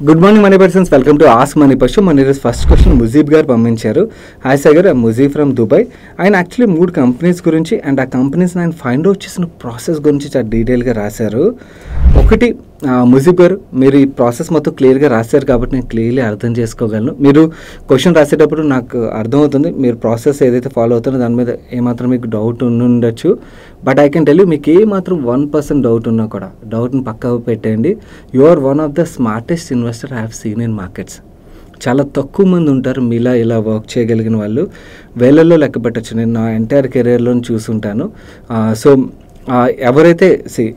Good morning money persons, welcome to ask money person. మన ఈరోజు first question Mujeeb గారు పంపించారు. Hi Sagar, Mujeeb from Dubai. ఆయన యాక్చువల్లీ 3 కంపెనీస్ గురించి అండ్ ఆ కంపెనీస్ ఆయన ఫైండ్ అవుట్ చేసిన ప్రాసెస్ గురించి చాలా డీటెయిల్గా రాశారు. ఒకటి ముజీబ్ గారు, మీరు ఈ ప్రాసెస్ మొత్తం క్లియర్గా రాశారు కాబట్టి నేను క్లియర్లీ అర్థం చేసుకోగలను. మీరు క్వశ్చన్ రాసేటప్పుడు నాకు అర్థమవుతుంది మీరు ప్రాసెస్ ఏదైతే ఫాలో అవుతుందో దాని మీద ఏమాత్రం మీకు డౌట్ ఉండొచ్చు. But I can tell you, మీకు ఏమాత్రం 1% డౌట్ ఉన్నా కూడా డౌట్ని పక్కకు పెట్టేయండి. You are one of the smartest investor I have seen in markets. చాలా తక్కువ మంది ఉంటారు మీలా ఇలా వర్క్ చేయగలిగిన వాళ్ళు, వేలల్లో లెక్క పెట్టచ్చు. నేను నా ఎంటైర్ కెరీర్లో చూసుంటాను. సో ఎవరైతే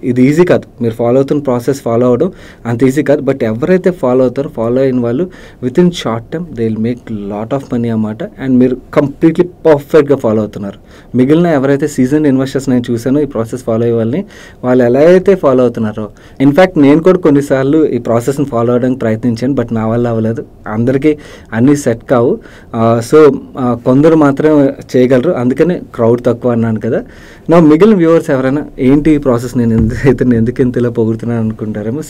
ఇది ఈజీ కాదు, మీరు ఫాలో అవుతున్న ప్రాసెస్ ఫాలో అవ్వడం అంత ఈజీ కాదు. బట్ ఎవరైతే ఫాలో అవుతారో, ఫాలో అయిన వాళ్ళు with in short time they will make lot of money అన్నమాట. అండ్ మీరు కంప్లీట్లీ పర్ఫెక్ట్గా ఫాలో అవుతున్నారు. మిగిలిన ఎవరైతే సీజన్ ఇన్వెస్టర్స్ నేను చూసానో ఈ ప్రాసెస్ ఫాలో అయ్యే వాళ్ళని, వాళ్ళు ఎలా అయితే ఫాలో అవుతున్నారో, ఇన్ఫ్యాక్ట్ నేను కూడా కొన్నిసార్లు ఈ ప్రాసెస్ని ఫాలో అవ్వడానికి ప్రయత్నించాను. బట్ నా వల్ల అవ్వలేదు, అందరికీ అన్నీ సెట్ కావు. సో కొందరు మాత్రమే చేయగలరు, అందుకనే క్రౌడ్ తక్కువ అన్నాను కదా. నా మిగిలిన వ్యూవర్స్ ఎవరైనా ఏంటి ఈ ప్రాసెస్, నేను ఎందుకు ఇంతలా పొగుడుతున్నాను అనుకుంటారేమో.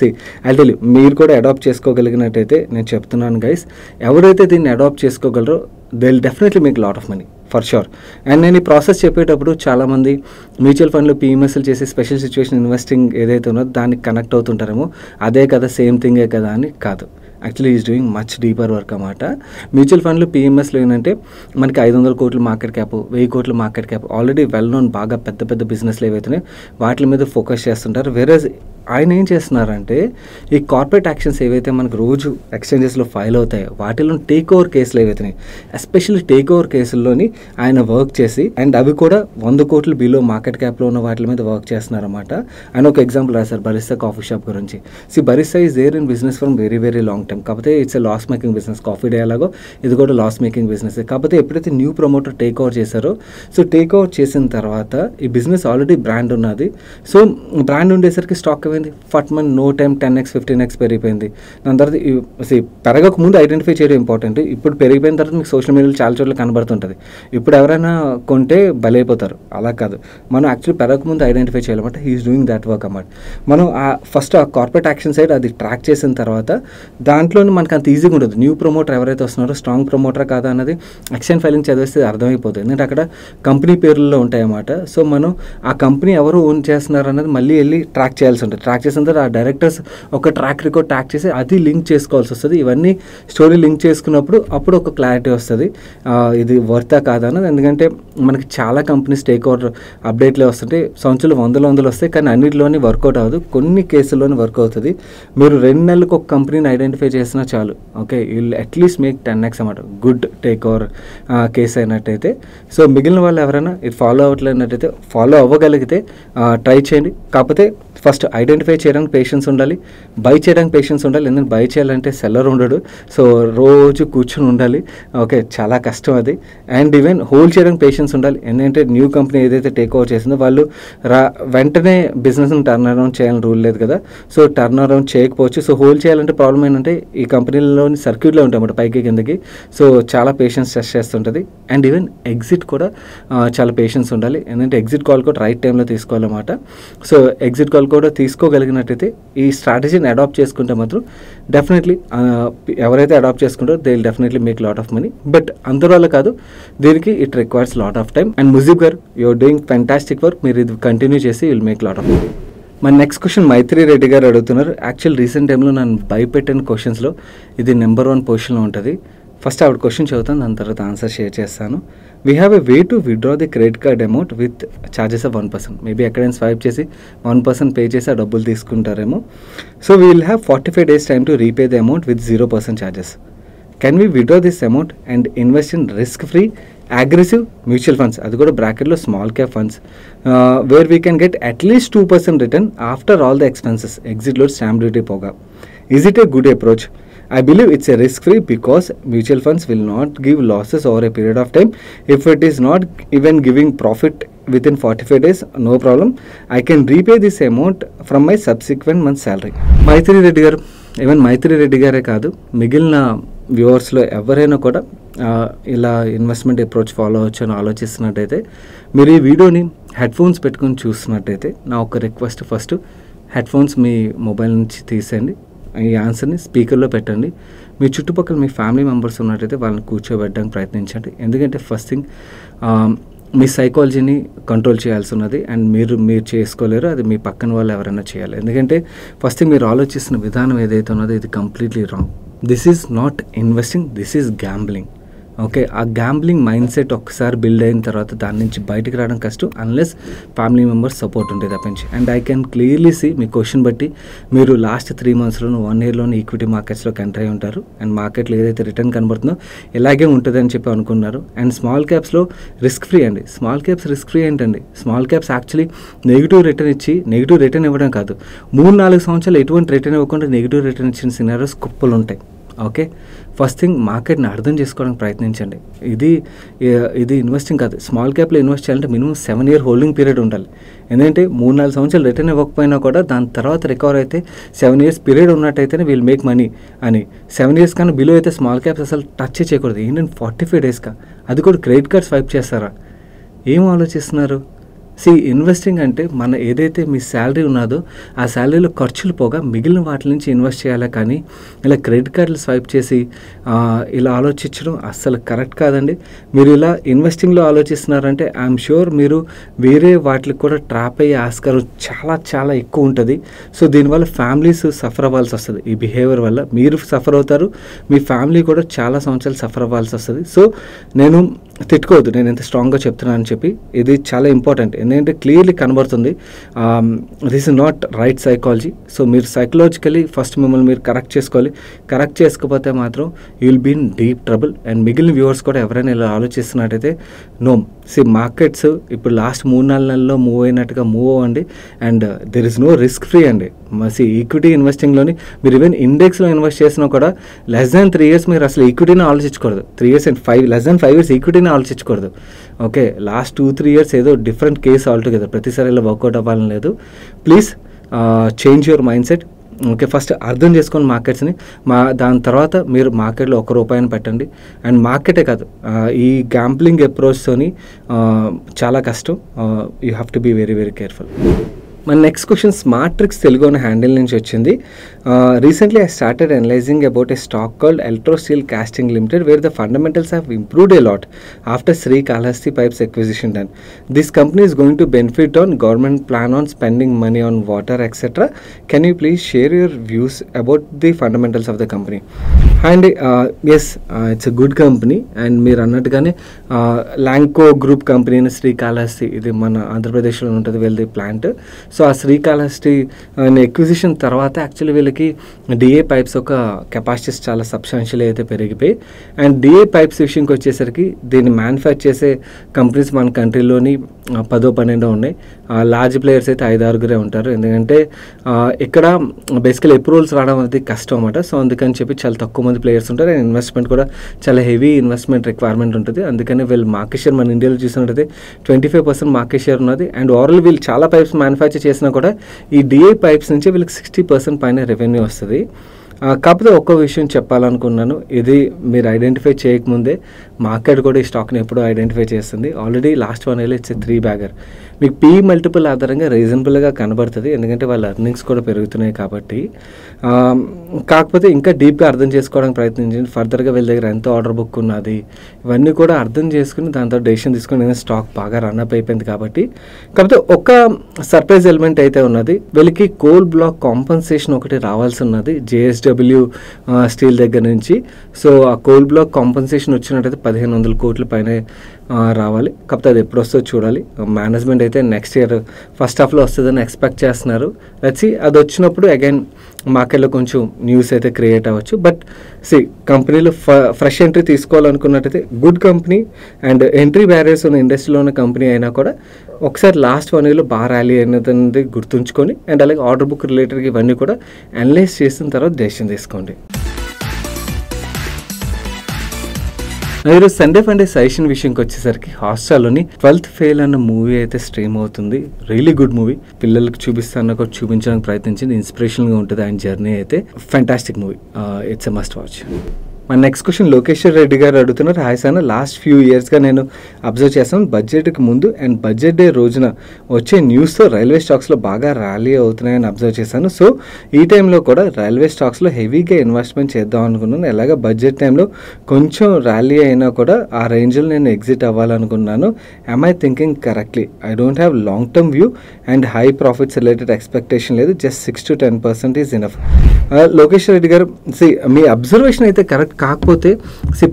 టెల్ యూ, మీరు కూడా అడాప్ట్ చేసుకోగలిగినట్టయితే నేను చెప్తున్నాను గైస్, ఎవరైతే దీన్ని అడాప్ట్ చేసుకోగలరో they will definitely make lot of money for sure. And నేను ఈ ప్రాసెస్ చెప్పేటప్పుడు చాలామంది మ్యూచువల్ ఫండ్లు పిఎంఎస్లు చేసి స్పెషల్ సిచ్యువేషన్ ఇన్వెస్టింగ్ ఏదైతే ఉన్నదో దానికి కనెక్ట్ అవుతుంటారేమో. అదే కదా, సేమ్ థింగే కదా అని కాదు. Actually is doing much deeper work అన్నమాట. మ్యూచువల్ ఫండ్లు పిఎంఎస్లో ఏంటంటే మనకి 500 కోట్ల మార్కెట్ క్యాప్, 1000 కోట్ల market cap, already well known బాగా పెద్ద పెద్ద బిజినెస్లు ఏవైతున్నాయి వాటి మీద ఫోకస్ చేస్తుంటారు. వేరేజ్ ఆయన ఏం చేస్తున్నారంటే ఈ కార్పొరేట్ యాక్షన్స్ ఏవైతే మనకు రోజు ఎక్స్చేంజెస్లో ఫైల్ అవుతాయో వాటిలో టేక్ ఓవర్ కేసులు ఏవైతున్నాయి, ఎస్పెషల్లీ టేక్ ఓవర్ కేసుల్లోని ఆయన వర్క్ చేసి, అండ్ అవి కూడా 100 కోట్లు బిలో మార్కెట్ క్యాప్లో ఉన్న వాటి మీద వర్క్ చేస్తున్నారన్నమాట. ఆయన ఒక ఎగ్జాంపుల్ రాశారు బరిస్తా కాఫీ షాప్ గురించి. Barista is there in business from very very long time. కాకపోతే it's a loss making business. Coffee day అలాగో ఇది కూడా లాస్ మేకింగ్ బిజినెస్. కాకపోతే ఎప్పుడైతే న్యూ ప్రమోటర్ టేక్ ఓవర్ చేశారో, సో టేక్ ఓవర్ చేసిన తర్వాత ఈ బిజినెస్ ఆల్రెడీ బ్రాండ్ ఉన్నది. సో బ్రాండ్ ఉండేసరికి స్టాక్ అయింది ఫట్మన్ నో టైం 10x 15x పెరిగిపోయింది. దాని తర్వాత పెరగక ముందు ఐడెంటిఫై చేయడం ఇంపార్టెంట్. ఇప్పుడు పెరిగిపోయిన తర్వాత మీకు సోషల్ మీడియాలో చాలా చోట్ల కనబడుతుంటుంది. ఇప్పుడు ఎవరైనా కొంటే బలైపోతారు, అలా కాదు. మనం యాక్చువల్లీ పెరగక ముందు ఐడెంటిఫై చేయాలన్నమాట. హీఈస్ డూయింగ్ దాట్ వర్క్ అన్నమాట. మనం ఫస్ట్ ఆ కార్పొరేట్ యాక్షన్ సైడ్ అది ట్రాక్ చేసిన తర్వాత దాంట్లో మనకు అంత ఈజీగా ఉండదు. న్యూ ప్రమోటర్ ఎవరైతే వస్తున్నారో స్ట్రాంగ్ ప్రమోటర్ కాదా అన్నది ఎక్స్చేంజ్ ఫైలింగ్ చదివేస్తే అర్థమైపోతుంది. ఎందుకంటే అక్కడ కంపెనీ పేర్లలో ఉంటాయన్నమాట. సో మనం ఆ కంపెనీ ఎవరు ఓన్ చేస్తున్నారు అన్నది మళ్ళీ వెళ్ళి ట్రాక్ చేయాల్సి ఉంటుంది. ట్రాక్ చేసిన తర్వాత ఆ డైరెక్టర్స్ ఒక ట్రాక్ రికార్డ్ ట్రాక్ చేసి అది లింక్ చేసుకోవాల్సి వస్తుంది. ఇవన్నీ స్టోరీ లింక్ చేసుకున్నప్పుడు అప్పుడు ఒక క్లారిటీ వస్తుంది ఇది వర్తా కాదా అన్నది. ఎందుకంటే మనకి చాలా కంపెనీస్ టేక్ ఓవర్ అప్డేట్లే వస్తుంటాయి. సంవత్సరాలు వందలు వస్తాయి, కానీ అన్నింటిలోని వర్కౌట్ అవ్వదు. కొన్ని కేసుల్లోనే వర్క్ అవుతుంది. మీరు 2 నెలలకు ఒక కంపెనీని ఐడెంటిఫై చేసినా చాలు, okay, will at least make 10x అన్నమాట. గుడ్ టేక్ ఓవర్ కేసు అయినట్టయితే. సో మిగిలిన వాళ్ళు ఎవరైనా ఇది ఫాలో అవ్వట్లేనట్టయితే, ఫాలో అవ్వగలిగితే ట్రై చేయండి. కాకపోతే ఫస్ట్ ఐడెంటిఫై చేయడానికి పేషెన్స్ ఉండాలి, బై చేయడానికి పేషెన్స్ ఉండాలి. ఎందుకంటే బై చేయాలంటే సెల్లర్ ఉండడు, సో రోజు కూర్చొని ఉండాలి, ఓకే, చాలా కష్టం అది. అండ్ ఈవెన్ హోల్డ్ చేయడానికి పేషెన్స్ ఉండాలి. ఎందుకంటే న్యూ కంపెనీ ఏదైతే టేక్ ఓవర్ చేసిందో వాళ్ళు వెంటనే బిజినెస్ని టర్న్ అరౌండ్ చేయాలని రూల్ లేదు కదా. సో టర్న్ అరౌండ్ చేయకపోవచ్చు. సో హోల్డ్ చేయాలంటే ప్రాబ్లం ఏంటంటే ఈ కంపెనీలోని సర్క్యూట్లో ఉంటాయి అన్నమాట, పైకి కిందకి. సో చాలా పేషెన్స్ టెస్ట్ చేస్తుంటుంది. అండ్ ఈవెన్ ఎగ్జిట్ కూడా చాలా పేషెన్స్ ఉండాలి. ఎందుకంటే ఎగ్జిట్ కాల్ కూడా రైట్ టైంలో తీసుకోవాలన్నమాట. సో ఎగ్జిట్ కాల్ కూడా తీసుకోగలిగినట్టయితే ఈ స్ట్రాటజీని అడాప్ట్ చేసుకుంటే మాత్రం డెఫినెట్లీ ఎవరైతే అడాప్ట్ చేసుకుంటారో they will definitely make lot of money. But అందరూ వల్ల కాదు, దీనికి it requires lot of time. And Mujeeb గారు, యూఆర్ డూయింగ్ ఫ్యాంటాస్టిక్ వర్క్. మీరు ఇది కంటిన్యూ చేసి will make lot of money. మన నెక్స్ట్ క్వశ్చన్ మైత్రి రెడ్డి గారు అడుగుతున్నారు. యాక్చువల్ రీసెంట్ టైంలో నన్ను భయపెట్టిన క్వశ్చన్స్లో ఇది నెంబర్ 1 పొజిషన్లో ఉంటుంది. ఫస్ట్ ఆవిడ క్వశ్చన్ చదువుతాను, దాని తర్వాత ఆన్సర్ షేర్ చేస్తాను. We have a way to withdraw the credit card amount with charges of 1%. Maybe ఎక్కడైనా స్వైప్ చేసి 1% పే చేసి ఆ డబ్బులు తీసుకుంటారేమో. So we will have 45 days time to repay the amount with 0% charges. Can we withdraw this amount and invest in risk free aggressive mutual funds, అది కూడా బ్రాకెట్లో small cap funds, where we can get at least 2% return after all the expenses, ఎగ్జిట్లో stamp duty పోగా. Is it a good approach? I believe it's a risk-free because mutual funds will not give losses over a period of time. If it is not even giving profit within 45 days, no problem. I can repay this amount from my subsequent month salary. మైత్రి రెడ్డి గారు, even మైత్రి రెడ్డి గారే కాదు, మిగిలిన వ్యూవర్స్లో ఎవరైనా కూడా ఇలా investment approach follow అవ్వచ్చు అని ఆలోచిస్తున్నట్టయితే, మీరు ఈ వీడియోని హెడ్ఫోన్స్ పెట్టుకొని చూస్తున్నట్టయితే నా ఒక రిక్వెస్ట్, ఫస్ట్ హెడ్ఫోన్స్ మీ మొబైల్ నుంచి తీసేయండి, ఈ ఆన్సర్ని స్పీకర్లో పెట్టండి. మీ చుట్టుపక్కల మీ ఫ్యామిలీ మెంబర్స్ ఉన్నట్టయితే వాళ్ళని కూర్చోబెట్టడానికి ప్రయత్నించండి. ఎందుకంటే ఫస్ట్ థింగ్ మీ సైకాలజీని కంట్రోల్ చేయాల్సి ఉన్నది అండ్ మీరు చేసుకోలేరు, అది మీ పక్కన వాళ్ళు ఎవరైనా చేయాలి. ఎందుకంటే ఫస్ట్ థింగ్ మీరు ఆలోచిస్తున్న విధానం ఏదైతే ఉన్నదో ఇది completely wrong. This is not investing, this is gambling. Okay, ఆ గ్యాంబ్లింగ్ మైండ్ సెట్ ఒక్కసారి బిల్డ్ అయిన తర్వాత దాని నుంచి బయటకు రావడం కష్టం అన్లెస్ ఫ్యామిలీ మెంబర్స్ సపోర్ట్ ఉంటే తప్పించి. And I can clearly see మీ క్వశ్చన్ బట్టి మీరు లాస్ట్ 3 monthsలోనూ 1 yearలోనూ ఈక్విటీ మార్కెట్స్లోకి ఎంటర్ అయి ఉంటారు. అండ్ మార్కెట్లో ఏదైతే రిటర్న్ కనబడుతుందో ఇలాగే ఉంటుంది అని చెప్పి అనుకున్నారు. అండ్ స్మాల్ క్యాప్స్లో రిస్క్ ఫ్రీ అండి. స్మాల్ క్యాప్స్ రిస్క్ ఫ్రీ ఏంటండి? Small caps actually negative return ఇవ్వడం కాదు, 3-4 సంవత్సరాలు ఎటువంటి రిటర్న్ ఇవ్వకుండా నెగిటివ్ రిటర్న్ ఇచ్చిన సినారియోస్ కుప్పలు ఉంటాయి. ఓకే, ఫస్ట్ థింగ్ మార్కెట్ని అర్థం చేసుకోవడానికి ప్రయత్నించండి. ఇది ఇన్వెస్టింగ్ కాదు. స్మాల్ క్యాప్లో ఇన్వెస్ట్ చేయాలంటే మినిమం 7 year హోల్డింగ్ పీరియడ్ ఉండాలి. ఎందుకంటే 3-4 సంవత్సరాలు రిటర్న్ ఇవ్వకపోయినా కూడా దాని తర్వాత రికవర్ అయితే 7 years పీరియడ్ ఉన్నట్టయితేనే వీల్ మేక్ మనీ అని. 7 years కన్నా బిలో అయితే స్మాల్ క్యాప్స్ అసలు టచ్ చేయకూడదు. ఏంటంటే 45 daysగా, అది కూడా క్రెడిట్ కార్డ్ స్వైప్ చేస్తారా? ఏం ఆలోచిస్తున్నారు? ఇన్వెస్టింగ్ అంటే మన ఏదైతే మీ శాలరీ ఉన్నదో ఆ శాలరీలో ఖర్చులు పోగా మిగిలిన వాటి నుంచి ఇన్వెస్ట్ చేయాలి. కానీ ఇలా క్రెడిట్ కార్డులు స్వైప్ చేసి ఇలా ఆలోచించడం అస్సలు కరెక్ట్ కాదండి. మీరు ఇలా ఇన్వెస్టింగ్లో ఆలోచిస్తున్నారంటే ఐఎమ్ షూర్ మీరు వేరే వాటికి కూడా ట్రాప్ అయ్యే ఆస్కారం చాలా చాలా ఎక్కువ ఉంటుంది. సో దీనివల్ల ఫ్యామిలీస్ సఫర్ అవ్వాల్సి వస్తుంది. ఈ బిహేవియర్ వల్ల మీరు సఫర్ అవుతారు, మీ ఫ్యామిలీ కూడా చాలా సంవత్సరాలు సఫర్ అవ్వాల్సి వస్తుంది. సో నేను తిట్టుకోవద్దు నేను ఎంత స్ట్రాంగ్గా చెప్తున్నాను అని చెప్పి, ఇది చాలా ఇంపార్టెంట్. ఎందుకంటే క్లియర్లీ కనబడుతుంది this is not right psychology. So మీరు సైకలాజికలీ ఫస్ట్ మిమ్మల్ని మీరు కరెక్ట్ చేసుకోవాలి. కరెక్ట్ చేసుకోకపోతే మాత్రం you will be in deep trouble. And మిగిలిన వ్యూవర్స్ కూడా ఎవరైనా ఇలా ఆలోచిస్తున్నట్టయితే నో. మార్కెట్స్ ఇప్పుడు లాస్ట్ 3-4 నెలల్లో మూవ్ అయినట్టుగా మూవ్ అవ్వండి. And there is no risk free అండి. ఈక్విటీ ఇన్వెస్టింగ్లోని మీరు ఈవెన్ ఇండెక్స్లో ఇన్వెస్ట్ చేసినా కూడా లెస్ దాన్ 3 years మీరు అసలు ఈక్విటీని ఆలోచించకూడదు. 3 years and less than 5 years ఈక్విటీని ఆలోచించకూడదు. ఓకే, లాస్ట్ 2-3 years ఏదో డిఫరెంట్ కేసు ఆల్టుగెదర్. ప్రతిసారి ఇలా వర్కౌట్ అవ్వాలని లేదు. Please change your mind set. Okay, first అర్థం చేసుకోండి మార్కెట్స్ని. దాని తర్వాత మీరు మార్కెట్లో ₹1 పెట్టండి. అండ్ మార్కెటే కాదు, ఈ గ్యాంబ్లింగ్ అప్రోచ్తోని చాలా కష్టం. You have to be very very careful. మన next question smart tricks Telugu అనే హ్యాండిల్ నుంచి వచ్చింది. Recently I started analyzing about a stock called electro steel casting limited where the fundamentals have improved a lot after Srikalahasti pipes acquisition done. This company is going to benefit on government plan on spending money on water etc. Can you please share your views about the fundamentals of the company? And yes, it's a good company. And మీరు అన్నట్టుగానే Lanco group company అని శ్రీకాళహస్తి, ఇది మన ఆంధ్రప్రదేశ్లో ఉంటుంది వీళ్ళది plant. So ఆ Srikalahasti acquisition తర్వాత యాక్చువల్లీ వీళ్ళకి డిఏ పైప్స్ ఒక కెపాసిటీస్ చాలా సబ్స్టాన్షియల్ అయితే పెరిగిపోయి. అండ్ డిఏ పైప్స్ విషయంకి వచ్చేసరికి దీన్ని మ్యానుఫ్యాక్చర్ చేసే కంపెనీస్ మన కంట్రీలోని 10-12 ఉన్నాయి. లార్జ్ ప్లేయర్స్ అయితే 5-6 ఉంటారు. ఎందుకంటే ఇక్కడ బేసికలీ అప్రూవల్స్ రావడం అనేది కష్టం అన్నమాట. సో అందుకని చెప్పి చాలా తక్కువ మంది ప్లేయర్స్ ఉంటారు. అండ్ ఇన్వెస్ట్మెంట్ కూడా చాలా హెవీ ఇన్వెస్ట్మెంట్ రిక్వైర్మెంట్ ఉంటుంది. అందుకని వీళ్ళు మార్కెట్ షేర్ మన ఇండియాలో చూసినట్టయితే 25% మార్కెట్ షేర్ ఉన్నది. అండ్ ఓవరాల్ వీళ్ళు చాలా పైప్స్ మ్యానుఫ్యాక్చర్ చేసినా కూడా ఈ డిఏ పైప్స్ నుంచి వీళ్ళకి 60% పైన రెవెన్యూ వస్తుంది. కాకపోతే ఒక్క విషయం చెప్పాలనుకున్నాను, ఇది మీరు ఐడెంటిఫై చేయకముందే మార్కెట్ కూడా ఈ స్టాక్ని ఎప్పుడూ ఐడెంటిఫై చేస్తుంది. Already last 1 year it's 3 bagger. మీకు పీ మల్టిపుల్ ఆధారంగా రీజనబుల్గా కనబడుతుంది, ఎందుకంటే వాళ్ళ ఎర్నింగ్స్ కూడా పెరుగుతున్నాయి కాబట్టి. కాకపోతే ఇంకా డీప్గా అర్థం చేసుకోవడానికి ప్రయత్నించండి. ఫర్దర్గా వీళ్ళ దగ్గర ఎంత ఆర్డర్ బుక్ ఉన్నది ఇవన్నీ కూడా అర్థం చేసుకుని దాంతో డెసిషన్ తీసుకుని స్టాక్ బాగా రన్అప్ అయిపోయింది కాబట్టి. కాకపోతే ఒక సర్ప్రైజ్ ఎలిమెంట్ అయితే ఉన్నది, వీళ్ళకి కోల్ బ్లాక్ కాంపన్సేషన్ ఒకటి రావాల్సి ఉన్నది JSW స్టీల్ దగ్గర నుంచి. సో ఆ కోల్ బ్లాక్ కాంపన్సేషన్ వచ్చినట్టయితే 1500 కోట్ల పైన రావాలి. కాకపోతే అది ఎప్పుడు వస్తుందో చూడాలి. మేనేజ్మెంట్ అయితే నెక్స్ట్ ఇయర్ ఫస్ట్ హాఫ్లో వస్తుందని ఎక్స్పెక్ట్ చేస్తున్నారు. లెట్స్ సీ, అది వచ్చినప్పుడు అగైన్ మార్కెట్లో కొంచెం న్యూస్ అయితే క్రియేట్ అవ్వచ్చు. బట్ కంపెనీలో ఫ్రెష్ ఎంట్రీ తీసుకోవాలనుకున్నట్టయితే good company and entry barriers ఉన్న ఇండస్ట్రీలో ఉన్న కంపెనీ అయినా కూడా ఒకసారి లాస్ట్ 1 yearలో బాగా ర్యాలీ అనేది గుర్తుంచుకొని అండ్ అలాగే ఆర్డర్ బుక్ రిలేటెడ్గా ఇవన్నీ కూడా అనలైజ్ చేసిన తర్వాత డెసిషన్ తీసుకోండి. ఈరోజు సండే ఫండే సజెషన్ విషయంకి వచ్చేసరికి హాట్‌స్టార్లోని 12th ఫెయిల్ అన్న మూవీ అయితే స్ట్రీమ్ అవుతుంది. Really good movie. పిల్లలకి చూపిస్తాను కూడా చూపించడానికి ప్రయత్నించింది. ఇన్స్పిరేషన్గా ఉంటుంది ఆయన జర్నీ అయితే. Fantastic movie. It's a must watch. మన నెక్స్ట్ క్వశ్చన్ లోకేశ్వర్ రెడ్డి గారు అడుగుతున్నారు. హాయ్ సార్, లాస్ట్ ఫ్యూ ఇయర్స్గా నేను అబ్జర్వ్ చేస్తాను బడ్జెట్కి ముందు అండ్ బడ్జెట్ డే రోజున వచ్చే న్యూస్తో రైల్వే స్టాక్స్లో బాగా ర్యాలీ అవుతున్నాయని అబ్జర్వ్ చేశాను. సో ఈ టైంలో కూడా రైల్వే స్టాక్స్లో హెవీగా ఇన్వెస్ట్మెంట్ చేద్దాం అనుకున్నాను. ఎలాగ బడ్జెట్ టైంలో కొంచెం ర్యాలీ అయినా కూడా ఆ రేంజ్లో నేను ఎగ్జిట్ అవ్వాలనుకున్నాను. I thinking correctly? I don't have long term view and high profits related expectation లేదు. Just 6 to 10% is enough. Lokeshwar Reddy garu, మీ అబ్జర్వేషన్ అయితే కరెక్ట్, కాకపోతే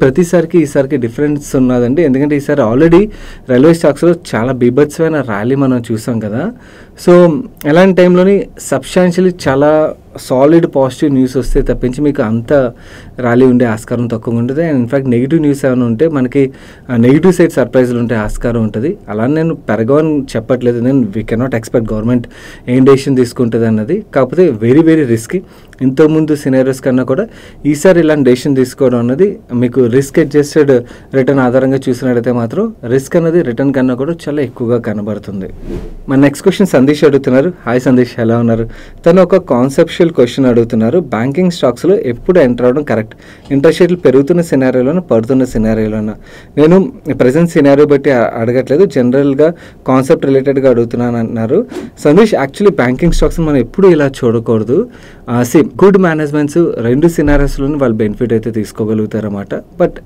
ప్రతిసారికి ఈసారికి డిఫరెన్స్ ఉన్నదండి. ఎందుకంటే ఈసారి ఆల్రెడీ రైల్వే స్టాక్స్లో చాలా బీభత్సమైన ర్యాలీ మనం చూసాం కదా. సో ఎలాంటి టైంలోని సబ్స్టాన్షియలీ చాలా సాలిడ్ పాజిటివ్ న్యూస్ వస్తే తప్పించి మీకు అంత ర్యాలీ ఉండే ఆస్కారం తక్కువగా ఉంటుంది. అండ్ ఇన్ఫాక్ట్ నెగిటివ్ న్యూస్ ఏమైనా ఉంటే మనకి నెగిటివ్ సైడ్ సర్ప్రైజ్లు ఉంటే ఆస్కారం ఉంటుంది. అలా నేను పెరగవని చెప్పట్లేదు. నేను వీ కెనాట్ ఎక్స్పెక్ట్ గవర్నమెంట్ ఏం డెసిషన్ తీసుకుంటుంది అన్నది. కాకపోతే వెరీ వెరీ రిస్కీ. ఇంతకుముందు సినారియోస్ కన్నా కూడా ఈసారి ఇలాంటి డెసిషన్ తీసుకోవడం అన్నది మీకు రిస్క్ అడ్జస్టెడ్ రిటర్న్ ఆధారంగా చూసినట్టయితే మాత్రం రిస్క్ అన్నది రిటర్న్ కన్నా కూడా చాలా ఎక్కువగా కనబడుతుంది. మన నెక్స్ట్ క్వశ్చన్ సందేశ్ అడుగుతున్నారు. హాయ్ సందేశ్, ఎలా ఉన్నారు? తను ఒక కాన్సెప్షువల్ క్వశ్చన్ అడుగుతున్నారు. బ్యాంకింగ్ స్టాక్స్లో ఎప్పుడు ఎంటర్ అవ్వడం కరెక్ట్? ఇంట్రెస్ట్ రేట్లు పెరుగుతున్న సినారియోలోనా పడుతున్న సినారియోలోనా? నేను ప్రజెంట్ సినారియో బట్టి అడగట్లేదు, జనరల్గా కాన్సెప్ట్ రిలేటెడ్గా అడుగుతున్నాను అంటున్నారు. సందేశ్, యాక్చువల్లీ బ్యాంకింగ్ స్టాక్స్ మనం ఎప్పుడు ఇలా చూడకూడదు. గుడ్ మేనేజ్మెంట్స్ రెండు సినారియోస్లోని వాళ్ళు బెనిఫిట్ అయితే తీసుకోగలుగుతారన్నమాట. బట్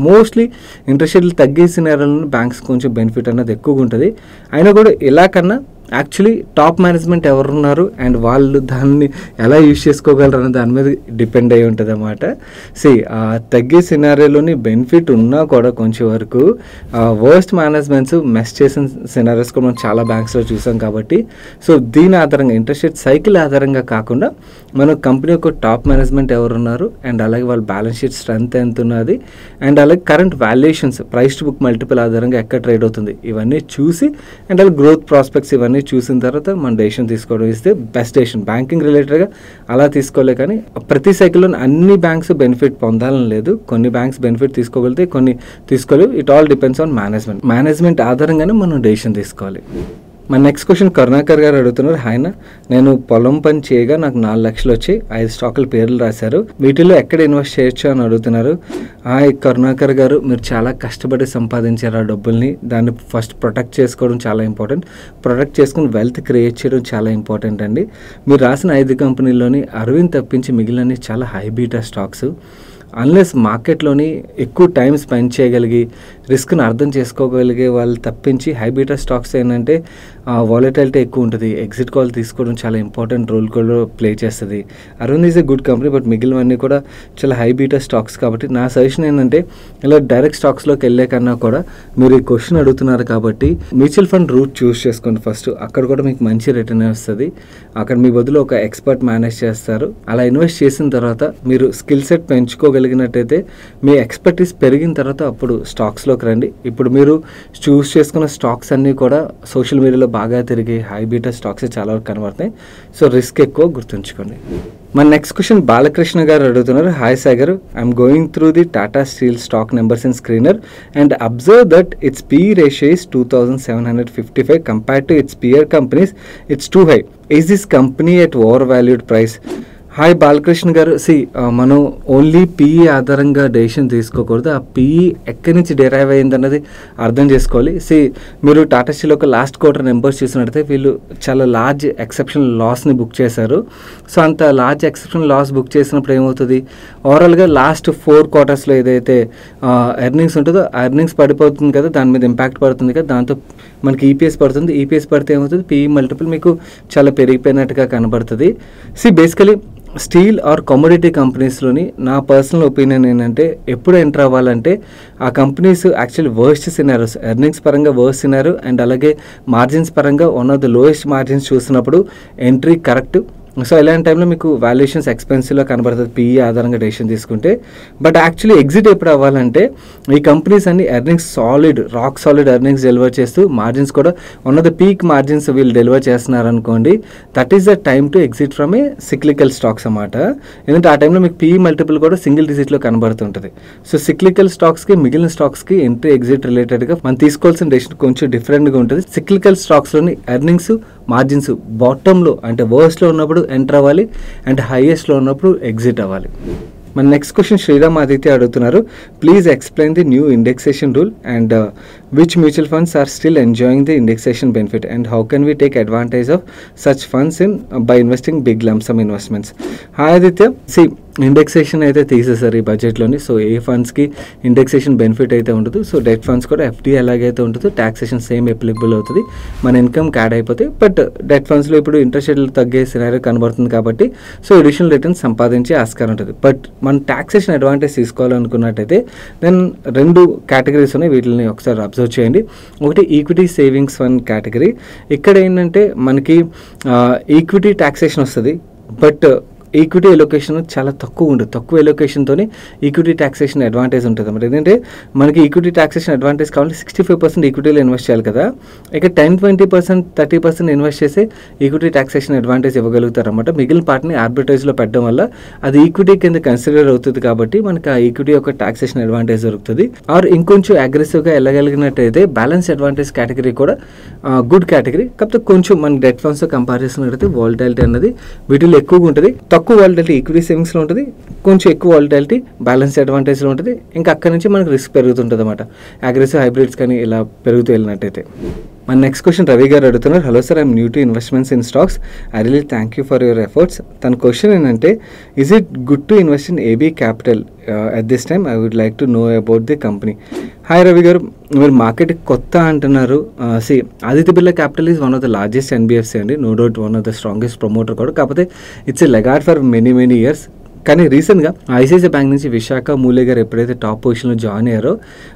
మోస్ట్లీ ఇంట్రెస్ట్ రేట్లు తగ్గే సినారియోలో బ్యాంక్స్ కొంచెం బెనిఫిట్ అన్నది ఎక్కువగా ఉంటుంది. అయినా కూడా ఇలా కన్నా యాక్చువల్లీ టాప్ మేనేజ్మెంట్ ఎవరున్నారు అండ్ వాళ్ళు దాన్ని ఎలా యూజ్ చేసుకోగలరు అనే దాని మీద డిపెండ్ అయి ఉంటుంది అన్నమాట. తగ్గే సినారియోలోని బెనిఫిట్ ఉన్నా కూడా కొంచెం వరకు వర్స్ట్ మేనేజ్మెంట్స్ మెస్ చేసిన సినారియోస్ కూడా మనం చాలా బ్యాంక్స్లో చూసాం కాబట్టి దీని ఆధారంగా ఇంట్రెస్ట్ రేట్ సైకిల్ ఆధారంగా కాకుండా మన కంపెనీ యొక్క టాప్ మేనేజ్మెంట్ ఎవరున్నారు అండ్ అలాగే వాళ్ళ బ్యాలెన్స్ షీట్ స్ట్రెంత్ ఎంత ఉన్నది అండ్ అలాగే current valuations price to book multiple ఆధారంగా ఎక్కడ ట్రేడ్ అవుతుంది ఇవన్నీ చూసి అండ్ అలాగే గ్రోత్ ప్రాస్పెక్ట్స్ ఇవన్నీ చూసిన తర్వాత మన డెసిషన్ తీసుకోవడం ఇస్తే బెస్ట్ డెసిషన్. బ్యాంకింగ్ రిలేటెడ్గా అలా తీసుకోలే, కానీ ప్రతి సైకిల్లో అన్ని బ్యాంక్స్ బెనిఫిట్ పొందాలని లేదు. కొన్ని బ్యాంక్స్ బెనిఫిట్ తీసుకోగలిగితే కొన్ని తీసుకోలేవు. It all depends on management ఆధారంగానే మనం డెసిషన్ తీసుకోవాలి. మన నెక్స్ట్ క్వశ్చన్ కరుణాకర్ గారు అడుగుతున్నారు. ఆయన, నేను పొలం పని చేయగా నాకు 4 లక్షలు వచ్చి 5 స్టాకుల పేర్లు రాశారు, వీటిలో ఎక్కడ ఇన్వెస్ట్ చేయొచ్చు అని అడుగుతున్నారు. కరుణాకర్ గారు, మీరు చాలా కష్టపడి సంపాదించారు ఆ డబ్బుల్ని. దాన్ని ఫస్ట్ ప్రొటెక్ట్ చేసుకోవడం చాలా ఇంపార్టెంట్. ప్రొటెక్ట్ చేసుకుని వెల్త్ క్రియేట్ చేయడం చాలా ఇంపార్టెంట్ అండి. మీరు రాసిన 5 కంపెనీల్లోని అరవింద్ తప్పించి మిగిలిన చాలా హై బీటా స్టాక్స్. అన్లెస్ మార్కెట్లోని ఎక్కువ టైం స్పెండ్ చేయగలిగి రిస్క్ని అర్థం చేసుకోగలిగే వాళ్ళు తప్పించి హై బీటా స్టాక్స్ ఏంటంటే వాలటిలిటీ ఎక్కువ ఉంటుంది. ఎగ్జిట్ కాల్ తీసుకోవడం చాలా ఇంపార్టెంట్ రోల్ కూడా ప్లే చేస్తుంది. Arvind is a good company, but మిగిలినవన్నీ కూడా చాలా హై బీటా స్టాక్స్. కాబట్టి నా సజెషన్ ఏంటంటే ఇలా డైరెక్ట్ స్టాక్స్లోకి వెళ్ళే కన్నా కూడా మీరు ఈ క్వశ్చన్ అడుగుతున్నారు కాబట్టి మ్యూచువల్ ఫండ్ రూట్ చూస్ చేసుకోండి ఫస్ట్. అక్కడ కూడా మీకు మంచి రిటర్న్ వస్తుంది. అక్కడ మీ బదులు ఒక ఎక్స్పర్ట్ మేనేజ్ చేస్తారు. అలా ఇన్వెస్ట్ చేసిన తర్వాత మీరు స్కిల్ సెట్ పెంచుకోగలిగినట్టయితే మీ ఎక్స్పర్టీస్ పెరిగిన తర్వాత అప్పుడు స్టాక్స్లోకి రండి. ఇప్పుడు మీరు చూస్ చేసుకున్న స్టాక్స్ అన్నీ కూడా సోషల్ మీడియాలో బాగా తిరిగి హై బీటా స్టాక్స్ చాలా వరకు కనబడతాయి. రిస్క్ ఎక్కువ, గుర్తుంచుకోండి. మన నెక్స్ట్ క్వశ్చన్ బాలకృష్ణ గారు అడుగుతున్నారు. Hi Sagar, I'm going through the Tata steel stock numbers in screener and observe that it's PE ratio is 2755 compared to its peer companies. It's too high. Is this company at overvalued price? Hi Balakrishna గారు, మనం only PE ఆధారంగా decision తీసుకోకూడదు. ఆ PE ఎక్కడి నుంచి derive అయ్యింది అన్నది అర్థం చేసుకోవాలి. మీరు టాటా స్టీల్ ఒక లాస్ట్ క్వార్టర్ నెంబర్స్ చూసినట్టయితే వీళ్ళు చాలా లార్జ్ ఎక్సెప్షనల్ లాస్ని బుక్ చేశారు. అంత లార్జ్ ఎక్సెప్షనల్ లాస్ బుక్ చేసినప్పుడు ఏమవుతుంది, ఓవరాల్గా లాస్ట్ 4 quartersలో ఏదైతే ఎర్నింగ్స్ ఉంటుందో ఆ ఎర్నింగ్స్ పడిపోతుంది కదా, దాని మీద ఇంపాక్ట్ పడుతుంది కదా, దాంతో మనకి EPS పడుతుంది. EPS పడితే ఏమవుతుంది, PE మల్టిపుల్ మీకు చాలా పెరిగిపోయినట్టుగా కనబడుతుంది. బేసికలీ స్టీల్ ఆర్ కమోడిటీ కంపెనీస్లోని నా పర్సనల్ ఒపీనియన్ ఏంటంటే ఎప్పుడు ఎంటర్ అవ్వాలంటే ఆ companies actually worst scenarios, earnings పరంగా వర్స్ట్ సినారియో అండ్ అలాగే మార్జిన్స్ పరంగా one of the lowest margins చూసినప్పుడు ఎంట్రీ కరెక్ట్. ఇలాంటి టైంలో మీకు వాల్యుయేషన్స్ ఎక్స్పెన్సివ్లో కనబడుతుంది PE ఆధారంగా డెసిషన్ తీసుకుంటే. బట్ యాక్చువల్లీ ఎగ్జిట్ ఎప్పుడు అవ్వాలంటే ఈ కంపెనీస్ అన్ని earnings rock solid earnings deliver చేస్తూ మార్జిన్స్ కూడా one of the peak margins వీళ్ళు డెలివర్ చేస్తున్నారు అనుకోండి, that is the time to exit from A cyclical stocks అన్నమాట. ఎందుకంటే ఆ టైంలో మీకు PE మల్టిపుల్ కూడా సింగిల్ డిజిట్లో కనబడుతుంటుంది. సిక్లికల్ స్టాక్స్కి మిగిలిన స్టాక్స్కి ఎంట్రీ ఎగ్జిట్ రిలేటెడ్గా మనం తీసుకోవాల్సిన డెసిషన్ కొంచెం డిఫరెంట్గా ఉంటుంది. సిక్లికల్ స్టాక్స్లోని ఎర్నింగ్స్ మార్జిన్స్ బాటంలో అంటే వర్స్ట్లో ఉన్నప్పుడు ఎంటర్ అవ్వాలి అండ్ హైయెస్ట్లో ఉన్నప్పుడు ఎగ్జిట్ అవ్వాలి. మన నెక్స్ట్ క్వశ్చన్ శ్రీరామ్ ఆదిత్య అడుగుతున్నారు, please explain the new indexation rule and which mutual funds are still enjoying the indexation benefit and how can we take advantage of such funds by investing big lump sum investments. Hi Aditya, indexation అయితే తీసేసారు ఈ బడ్జెట్లోని. So ఏ ఫండ్స్కి indexation benefit అయితే ఉండదు. So debt funds కూడా FD ఎలాగైతే ఉంటుందో ట్యాక్సేషన్ సేమ్ అప్లికబుల్ అవుతుంది, మన ఇన్కమ్ యాడ్ అయిపోతాయి. బట్ డెట్ ఫండ్స్లో ఇప్పుడు ఇంట్రెస్ట్ రేట్లు తగ్గే సినారియో కనబడుతుంది కాబట్టి సో అడిషనల్ రిటర్న్స్ సంపాదించే ఆస్కారం ఉంటుంది. బట్ మనం ట్యాక్సేషన్ అడ్వాంటేజ్ తీసుకోవాలనుకున్నట్టయితే దెన్ 2 కేటగిరీస్ ఉన్నాయి, వీటిని ఒకసారి అబ్జర్వ్ చేయండి. ఒకటి ఈక్విటీ సేవింగ్స్ ఫండ్ కేటగిరీ. ఇక్కడ ఏంటంటే మనకి ఈక్విటీ ట్యాక్సేషన్ వస్తుంది, బట్ ఈక్విటీ ఎలొకేషన్ చాలా తక్కువ ఉంటుంది. తక్కువ ఎలొకేషన్తోనే ఈక్విటీ ట్యాక్సేషన్ అడ్వాంటేజ్ ఉంటుంది అన్నమాట. ఏంటంటే మనకి ఈక్విటీ ట్యాక్సేషన్ అడ్వాంటేజ్ కావాలి 65% ఈక్విటీలో ఇన్వెస్ట్ చేయాలి కదా, ఇక 10-20% 30% ఇన్వెస్ట్ చేసి ఈక్విటీ ట్యాక్సేషన్ అడ్వాంటేజ్ ఇవ్వగలుగుతారు అనమాట. మిగిలిన పార్ట్ని ఆర్బిట్రేజ్లో పెట్టడం వల్ల అది ఈక్విటీ కింద కన్సిడర్ అవుతుంది కాబట్టి మనకి ఆ ఈక్విటీ యొక్క ట్యాక్సేషన్ అడ్వాంటేజ్ దొరుకుతుంది. ఆర్ ఇంకొంచెం అగ్రెసివ్గా వెళ్ళగలిగినట్టయితే బ్యాలెన్స్ అడ్వాంటేజ్ కేటగిరీ కూడా గుడ్ కేటగిరీ. కాకపోతే కొంచెం మన డెట్ ఫండ్స్తో కంపేర్ చేసినట్టయితే వాలటాలిటీ అనేది వీటిలో ఎక్కువగా ఉంటుంది. తక్కువ వాలటాలిటీ ఈక్విటీ సేవింగ్స్లో ఉంటుంది, కొంచెం ఎక్కువ వాలటాలిటీ బ్యాలెన్స్ అడ్వాంటేజ్లో ఉంటుంది. ఇంకా అక్కడి నుంచి మనకు రిస్క్ పెరుగుతుంటుంది అనమాట, అగ్రెసివ్ హైబ్రిడ్స్ కానీ ఇలా పెరుగుతూ వెళ్ళినట్టయితే. మన నెక్స్ట్ క్వశ్చన్ రవి గారు అడుగుతున్నారు, hello sir, I'm new to investments in stocks, I really thank you for your efforts. తన క్వశ్చన్ ఏంటంటే, is it good to invest in AB capital at this time, I would like to know about the company. Hi Ravi garu, మీరు మార్కెట్కి కొత్త అంటున్నారు. Aditya Birla capital is one of the largest NBFC అండి, no doubt one of the strongest promoter కూడా. కాకపోతే it's a లెగార్డ్ for many years. కానీ రీసెంట్గా ICICI bank నుంచి విశాఖ మూలే గారు ఎప్పుడైతే టాప్ పొజిషన్లో జాయిన్ అయ్యారో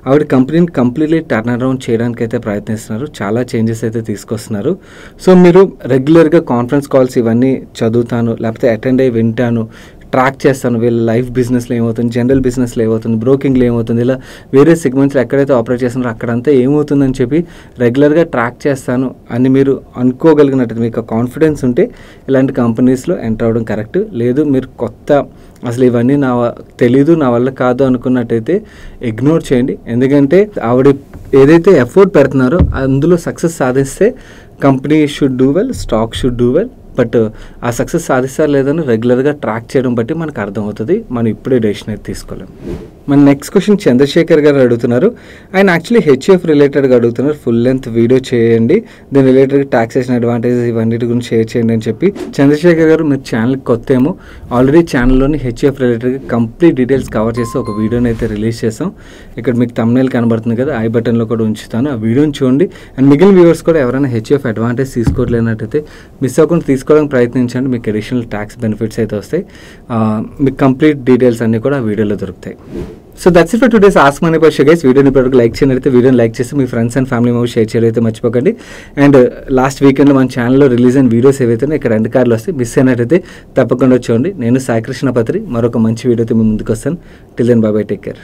ఆవిడ కంపెనీని కంప్లీట్లీ టర్న్ అరౌండ్ చేయడానికి అయితే ప్రయత్నిస్తున్నారు, చాలా చేంజెస్ అయితే తీసుకొస్తున్నారు. సో మీరు రెగ్యులర్గా కాన్ఫరెన్స్ కాల్స్ ఇవన్నీ చదువుతాను, లేకపోతే అటెండ్ అయ్యి వింటాను, ట్రాక్ చేస్తాను, వీళ్ళ లైఫ్ బిజినెస్లో ఏమవుతుంది, జనరల్ బిజినెస్లో ఏమవుతుంది, బ్రోకింగ్లో ఏమవుతుంది, ఇలా వేరే సెగ్మెంట్స్లో ఎక్కడైతే ఆపరేట్ చేస్తున్నారో అక్కడంతా ఏమవుతుందని చెప్పి రెగ్యులర్గా ట్రాక్ చేస్తాను అని మీరు అనుకోగలిగినట్టు మీకు కాన్ఫిడెన్స్ ఉంటే ఇలాంటి కంపెనీస్లో ఎంటర్ అవ్వడం కరెక్ట్. లేదు మీరు కొత్త అసలు ఇవన్నీ తెలీదు, నా వల్ల కాదు అనుకున్నట్టయితే ఇగ్నోర్ చేయండి. ఎందుకంటే ఆవిడ ఏదైతే ఎఫర్ట్ పెడుతున్నారో అందులో సక్సెస్ సాధిస్తే company should do well, stock should do well. But ఆ సక్సెస్ సాధిస్తారు లేదని రెగ్యులర్గా ట్రాక్ చేయడం బట్టి మనకు అర్థమవుతుంది, మనం ఇప్పుడే డెసిషన్ అయితే తీసుకోలేం. మన నెక్స్ట్ క్వశ్చన్ చంద్రశేఖర్ గారు అడుగుతున్నారు, ఆయన యాక్చువల్లీ హెచ్ఎఫ్ రిలేటెడ్గా అడుగుతున్నారు, ఫుల్ లెంత్ వీడియో చేయండి, దీని రిలేటెడ్ ట్యాక్సేషన్ అడ్వాంటేజెస్ ఇవన్నిటి గురించి షేర్ చేయండి అని చెప్పి. చంద్రశేఖర్ గారు, మీరు ఛానల్కి కొత్త ఏమో, ఆల్రెడీ ఛానల్లోని హెచ్ఎఫ్ రిలేటెడ్గా కంప్లీట్ డీటెయిల్స్ కవర్ చేసి ఒక వీడియోని అయితే రిలీజ్ చేసాం. ఇక్కడ మీకు థంబ్నెయిల్ కనబడుతుంది కదా, ఐ బటన్లో కూడా ఉంచుతాను, ఆ వీడియోని చూడండి. అండ్ మిగిలిన వ్యూవర్స్ కూడా ఎవరైనా హెచ్ఎఫ్ అడ్వాంటేజ్ తీసుకోవట్లేనట్టయితే మిస్ అవ్వకుండా తీసుకోవడానికి ప్రయత్నించండి, మీకు అడిషనల్ ట్యాక్స్ బెనిఫిట్స్ అయితే వస్తాయి. మీకు కంప్లీట్ డీటెయిల్స్ అన్నీ కూడా ఆ వీడియోలో దొరుకుతాయి. So that's it for today's ask money question guys. వీడియోని ఇప్పటివరకు లైక్ చేయనైతే వీడియోని లైక్ చేసి మీ friends and family members share చేయడం అయితే మర్చిపోకండి. అండ్ లాస్ట్ వీకెండ్లో మన ఛానల్లో రిలీజ్ అయిన వీడియోస్ ఏవైతే ఇక్కడ 2 కార్లు వస్తాయి, మిస్ అయినట్టయితే తప్పకుండా చూడండి. నేను సాయి కృష్ణ పత్రి మరొక మంచి వీడియోతో మీ ముందుకు వస్తాను. Till then bye bye, take care.